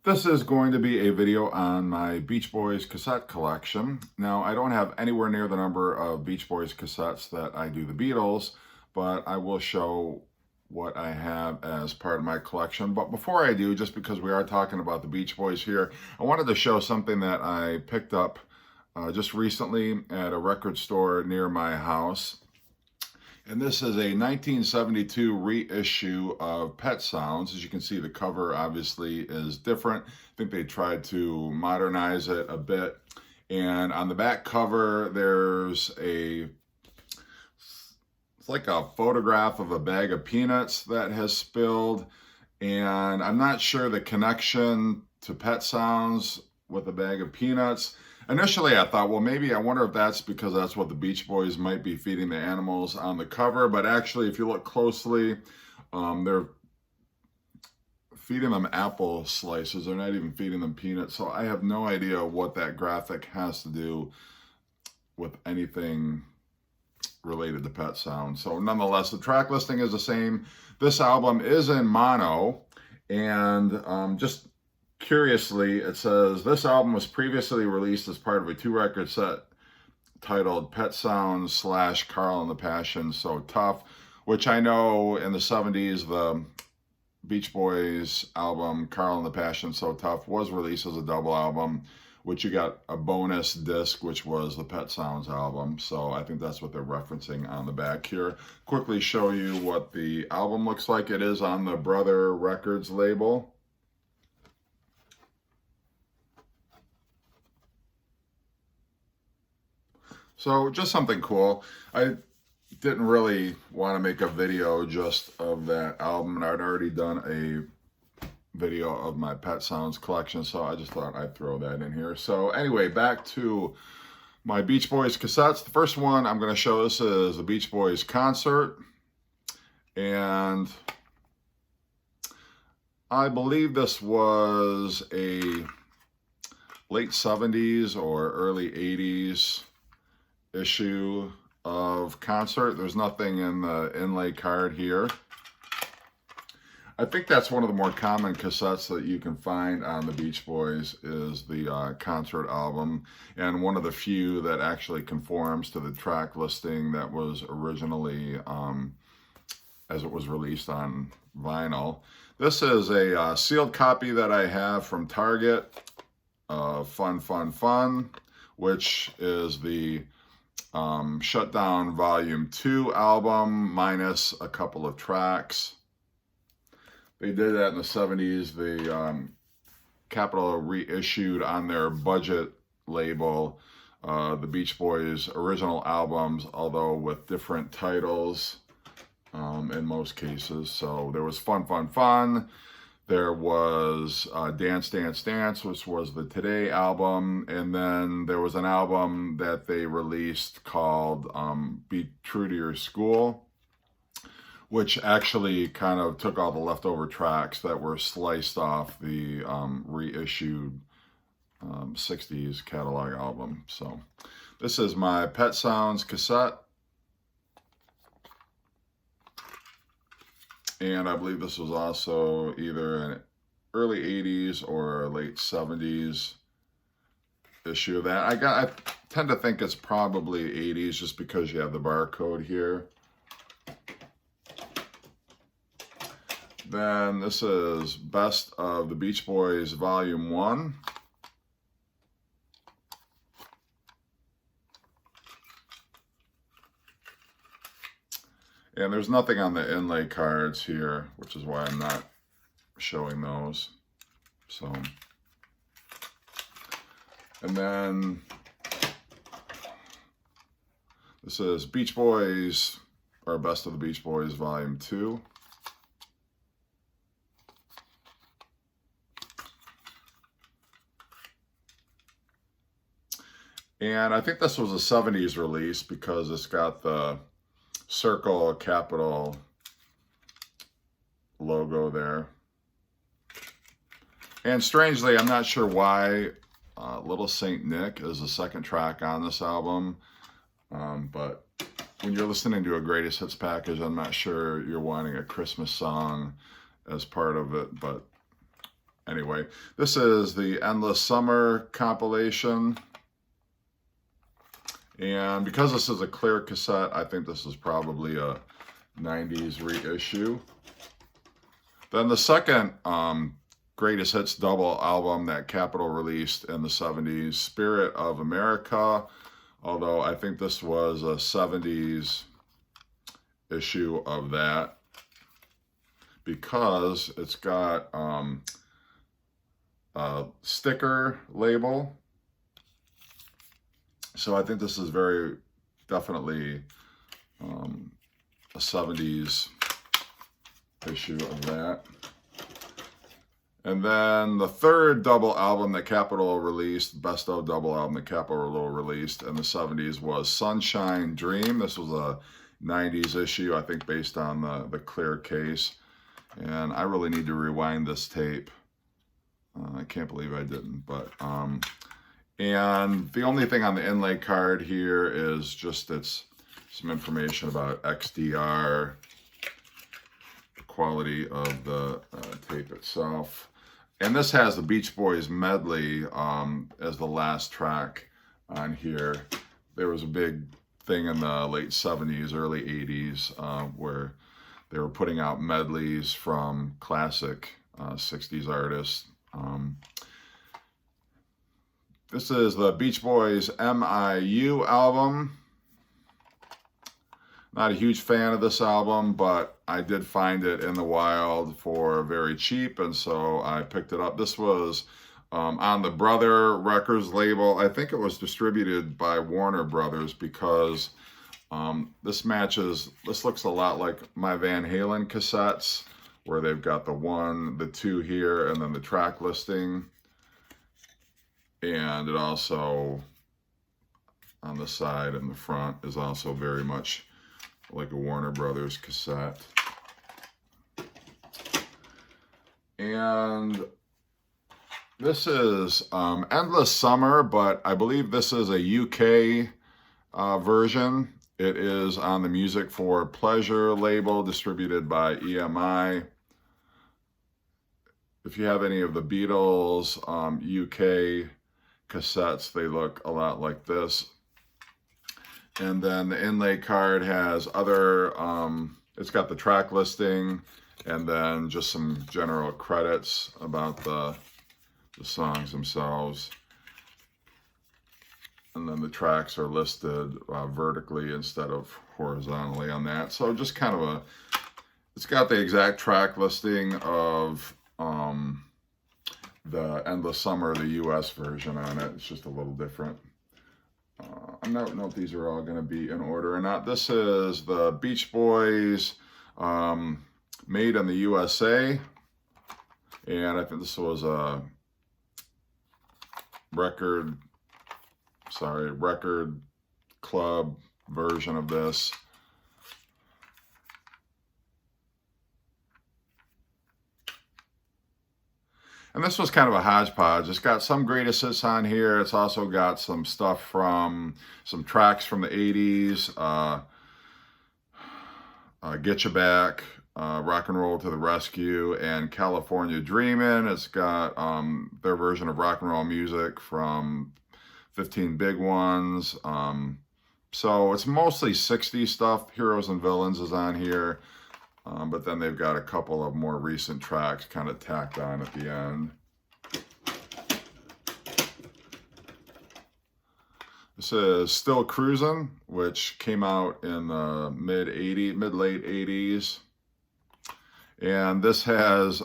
This is going to be a video on my Beach Boys cassette collection. Now, I don't have anywhere near the number of Beach Boys cassettes that I do the Beatles, but I will show what I have as part of my collection. But before I do, just because we are talking about the Beach Boys here, I wanted to show something that I picked up just recently at a record store near my house. And this is a 1972 reissue of Pet Sounds. As you can see, the cover obviously is different. I think they tried to modernize it a bit. And on the back cover, it's like a photograph of a bag of peanuts that has spilled. And I'm not sure the connection to Pet Sounds with a bag of peanuts. Initially, I thought, well, maybe I wonder if that's because that's what the Beach Boys might be feeding the animals on the cover. But actually, if you look closely, they're feeding them apple slices. They're not even feeding them peanuts. So I have no idea what that graphic has to do with anything related to Pet Sounds. So nonetheless, the track listing is the same. This album is in mono, and just curiously, it says this album was previously released as part of a 2-record set titled Pet Sounds / Carl and the Passion So Tough, which I know in the 70s, the Beach Boys album Carl and the Passion So Tough was released as a double album, which you got a bonus disc, which was the Pet Sounds album. So I think that's what they're referencing on the back here. Quickly show you what the album looks like. It is on the Brother Records label. So just something cool. I didn't really want to make a video just of that album, and I'd already done a video of my Pet Sounds collection, so I just thought I'd throw that in here. So anyway, back to my Beach Boys cassettes. The first one I'm going to show, this is the Beach Boys concert, and I believe this was a late 70s or early 80s issue of concert. There's nothing in the inlay card here. I think that's one of the more common cassettes that you can find on the Beach Boys is the concert album, and one of the few that actually conforms to the track listing that was originally as it was released on vinyl. This is a sealed copy that I have from Target of Fun Fun Fun, which is the Shutdown Volume 2 album minus a couple of tracks. They did that in the 70s. The Capitol reissued on their budget label the Beach Boys original albums, although with different titles in most cases. So there was Fun Fun Fun. There was Dance Dance Dance, which was the Today album. And then there was an album that they released called Be True to Your School, which actually kind of took all the leftover tracks that were sliced off the reissued 60s catalog album. So this is my Pet Sounds cassette. And I believe this was also either an early 80s or late 70s issue of that. I tend to think it's probably 80s just because you have the barcode here. Then this is Best of the Beach Boys Volume 1. And there's nothing on the inlay cards here, which is why I'm not showing those. So, and then this is Beach Boys, or Best of the Beach Boys Volume 2. And I think this was a 70s release because it's got the circle capital logo there. And strangely, I'm not sure why Little Saint Nick is the second track on this album, but when you're listening to a greatest hits package, I'm not sure you're wanting a Christmas song as part of it, but anyway, this is the Endless Summer compilation. And because this is a clear cassette, I think this is probably a 90s reissue. Then the second greatest hits double album that Capitol released in the 70s, Spirit of America, although I think this was a 70s issue of that because it's got a sticker label. So I think this is very definitely a 70s issue of that. And then the third double album that Capitol released, best of double album that Capitol released in the 70s was Sunshine Dream. This was a 90s issue, I think, based on the clear case. And I really need to rewind this tape. I can't believe I didn't, but and the only thing on the inlay card here is just some information about XDR, the quality of the tape itself. And this has the Beach Boys medley as the last track on here. There was a big thing in the late 70s, early 80s where they were putting out medleys from classic 60s artists. This is the Beach Boys MIU album. Not a huge fan of this album, but I did find it in the wild for very cheap, and so I picked it up. This was on the Brother Records label. I think it was distributed by Warner Brothers because this looks a lot like my Van Halen cassettes, where they've got the 1, the 2 here, and then the track listing. And it also, on the side and the front, is also very much like a Warner Brothers cassette. And this is Endless Summer, but I believe this is a UK version. It is on the Music for Pleasure label, distributed by EMI. If you have any of the Beatles UK cassettes, they look a lot like this. And then the inlay card has other, it's got the track listing and then just some general credits about the songs themselves. And then the tracks are listed vertically instead of horizontally on that. So just kind of it's got the exact track listing of the Endless Summer, the US version on it. It's just a little different. I don't know if these are all going to be in order or not. This is the Beach Boys Made in the USA. And I think this was a record club version of this. And this was kind of a hodgepodge. It's got some greatest hits on here. It's also got some stuff from some tracks from the 80s. Get You Back, Rock and Roll to the Rescue, and California Dreamin'. It's got their version of Rock and Roll Music from 15 Big Ones. So it's mostly 60s stuff. Heroes and Villains is on here. But then they've got a couple of more recent tracks kind of tacked on at the end. This is Still Cruisin', which came out in the mid-late 80s. And this has,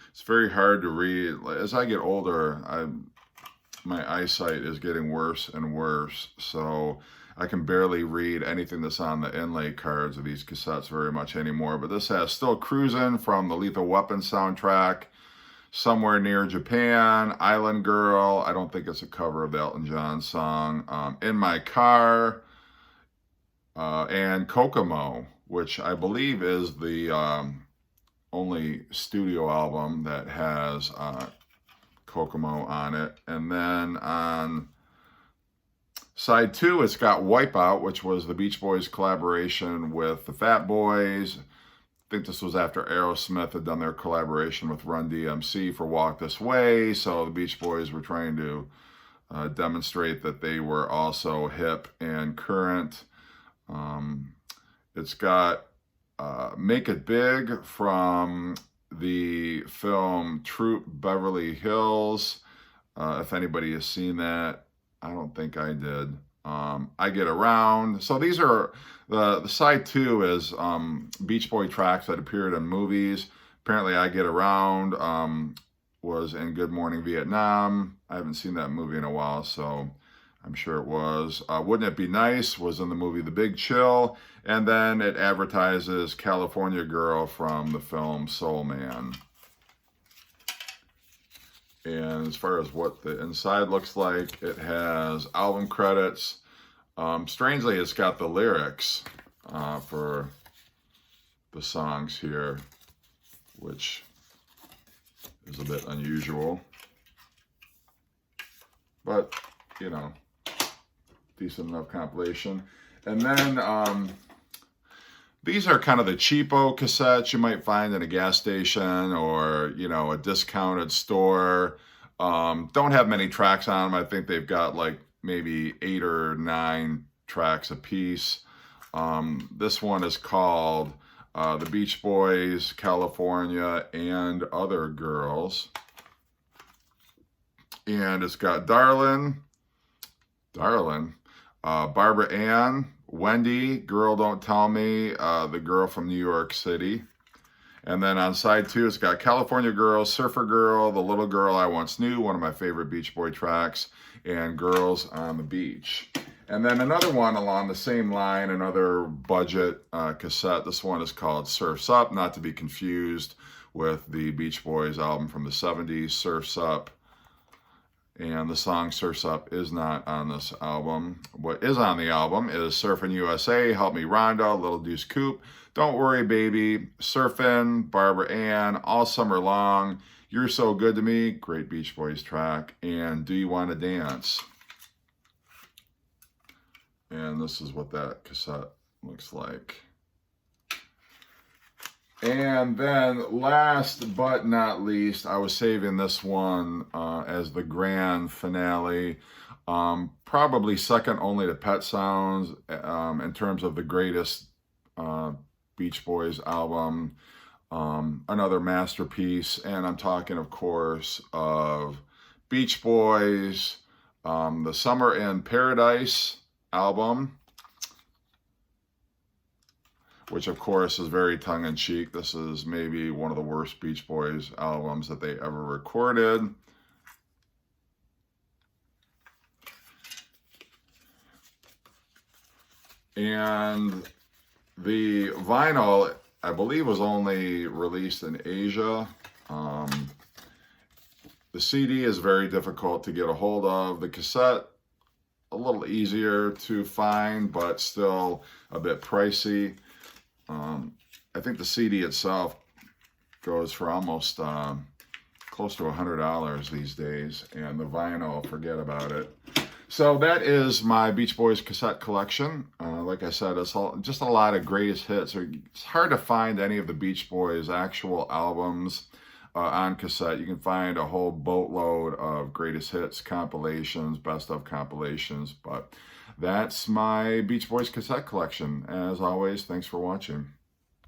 it's very hard to read. As I get older, my eyesight is getting worse and worse. So I can barely read anything that's on the inlay cards of these cassettes very much anymore. But this has Still Cruisin' from the Lethal Weapon soundtrack, Somewhere Near Japan, Island Girl. I don't think it's a cover of the Elton John song. In My Car, and Kokomo, which I believe is the only studio album that has Kokomo on it. And then on side 2, it's got Wipeout, which was the Beach Boys collaboration with the Fat Boys, think this was after Aerosmith had done their collaboration with Run DMC for Walk This Way. So the Beach Boys were trying to demonstrate that they were also hip and current. It's got Make It Big from the film Troop Beverly Hills. If anybody has seen that, I don't think I did. I Get Around. So these are, the side 2 is Beach Boy tracks that appeared in movies. Apparently I Get Around was in Good Morning Vietnam. I haven't seen that movie in a while, so I'm sure it was. Wouldn't It Be Nice was in the movie The Big Chill. And then it advertises California Girl from the film Soul Man. And as far as what the inside looks like, it has album credits. Strangely, it's got the lyrics for the songs here, which is a bit unusual. But, you know, decent enough compilation. And then these are kind of the cheapo cassettes you might find in a gas station or, you know, a discounted store. Don't have many tracks on them. I think they've got like maybe 8 or 9 tracks a piece. This one is called The Beach Boys, California, and Other Girls. And it's got Darlin', Barbara Ann, Wendy, Girl Don't Tell Me, the girl from New York City. And then on side 2, it's got California Girl, Surfer Girl, The Little Girl I Once Knew, one of my favorite Beach Boy tracks, and Girls on the Beach. And then another one along the same line, another budget cassette. This one is called Surf's Up, not to be confused with the Beach Boys album from the 70s, Surf's Up. And the song Surf's Up is not on this album. What is on the album is Surfin' USA, Help Me Rhonda, Little Deuce Coupe, Don't Worry Baby, Surfin', Barbara Ann, All Summer Long, You're So Good to Me, great Beach Boys track, and Do You Want to Dance? And this is what that cassette looks like. And then last but not least, I was saving this one as the grand finale. Probably second only to Pet Sounds in terms of the greatest Beach Boys album. Another masterpiece. And I'm talking, of course, of Beach Boys, the Summer in Paradise album, which of course is very tongue-in-cheek. This is maybe one of the worst Beach Boys albums that they ever recorded. And the vinyl, I believe, was only released in Asia. The CD is very difficult to get a hold of. The cassette, a little easier to find, but still a bit pricey. I think the CD itself goes for almost close to $100 these days, and the vinyl, forget about it. So that is my Beach Boys cassette collection. Like I said, it's just a lot of greatest hits. It's hard to find any of the Beach Boys' actual albums on cassette. You can find a whole boatload of greatest hits compilations, best of compilations, but that's my Beach Boys cassette collection. As always, thanks for watching.